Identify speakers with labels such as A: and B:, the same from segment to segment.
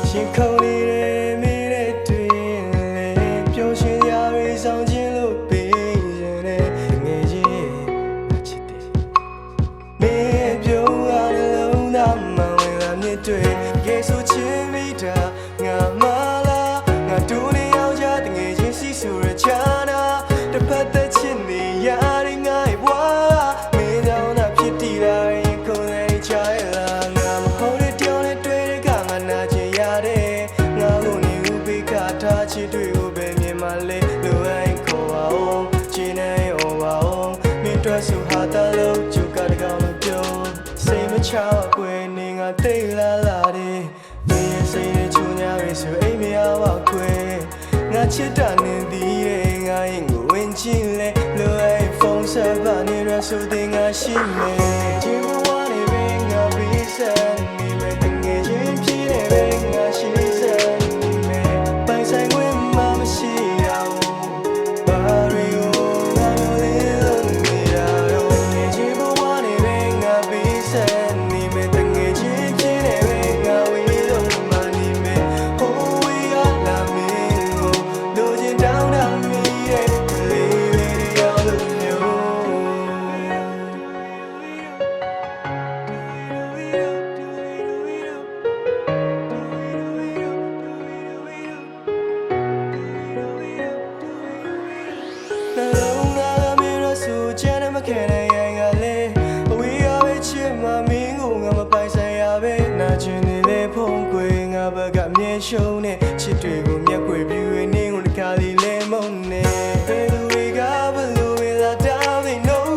A: ရှင်ခုန်နေတဲ့မိတဲ့တွင်လေပျော်ရွှင်ရာတွေဆောင်ခြင်းလို့ပေးရင်တဲ့ငယ်ချင်းချစ်တယ်မင်းပြုံးရတဲ့လုံးသားမှဝင်လာမြစ်တွေကဲဆိုချင်းမိတာငါမလားငါတို့နေအောင်ကြတဲ့ငယ်ချင်းစီဆိုရချာနာတစ်ဖက်သက်ချစ်နေရတဲ့ငါ့ဘွားမင်းကြောင့်သာဖြစ်တည်လာရင်ခုန်နေချရလားငါမဟုတ်တဲ့တောင်းနဲ့တွေ့တဲ့ကငါနာချင်ရတဲ့ငါကိုနေဦးပေးကထားချစ်တွေကိုပဲမြင်မှလေလိုအပ်ခေါ်ပါအောင်ချင်နေရောပါအောင်မင်းတို့ဆိုဟာတလို့ကြုတ်ကတကောင်လို့ပြောစိတ်မချကွယ်နေငါတိတ်လာလာတယ်မင်းရဲ့စိတ်နဲ့ချုံညာပဲဆိုအိမ်မရပါခွဲငါချစ်တာနေသေးတယ်ငါရင်ကိုဝင်ချင်းလဲလိုအပ်ဖုန်းဆက်ပါနေရဆိုတဲ့ငါရှိမယ်ချစ်ဘဝနေပဲငါပြီးစမ်းနေမယ်တကယ်ချင်းဖြစ်နေပဲငါရှိစမ်းနေမယ်ပိုင်ဆိုင်ခွင့်မှမရှိတော့ဘာတွေကိုငါလိုလေးလုံးနေတာတော့ချစ်ဘဝနေပဲငါပြီးစမ်းနေမယ်တကယ်ချင်းဖြစ်နေပဲငါဝေးလုံးမှနေမယ်ဟိုးဝေးရလာမင်းကိုလိုချင်တောင်းတမိရဲ့လေးလေးရောက်လို့မျိုးနှလုံးသားကမင်းတို့ဆိုချမ်းမခဲနိုင်ရင်ကလေးအဝေးရပဲချစ်မှမင်းကိုငါမပိုင်ဆိုင်ရပဲနာကျင်နေလေဖုံးကွယ်ငါဘက်ကမြဲရှုံးနေချစ်တွေကိုမျက်ွယ်ပြူရင်းနေကိုတခါလေးလဲမုန်းနေဘယ်သူတွေကဘလို့ဝေလာတောင်းနေနော်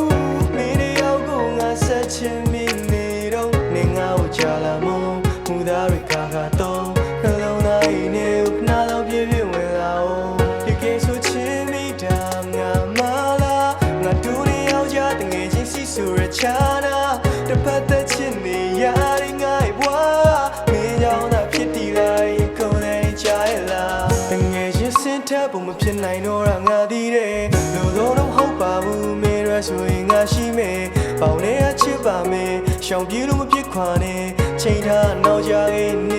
A: မင်းတယောက်ကိုငါဆက်ချင်မိနေတော့နေငါ့ကိုချလာမုန်းမူသားတွေကတော့နှလုံးသားရင်းနေခဏလောက်ပြည့်ပြည့်ဝင်လာအောင်ဒီကိစ္စချင်းမိတာငါမလားငါတို့နေအောင်ကြတဲ့ငယ်ချင်းစီဆိုရချာနာတစ်ဖက်သက်ချစ်နေရတဲ့ငါ့ဘွားမင်းကြောင့်သာဖြစ်တည်လာရင်ခုန်နေချရလားတငယ်ချင်းစင်ထပ်ဖို့မဖြစ်နိုင်တော့တာငါသိတယ်လို့တော့မဟုတ်ပါဘူးမင်းရဆိုရင်ငါရှိမယ်ပေါင်နေချစ်ပါမယ်ရှောင်ပြေးလို့မဖြစ်ခွာနဲ့ချိန်ထားနောက်ကြရင်နေ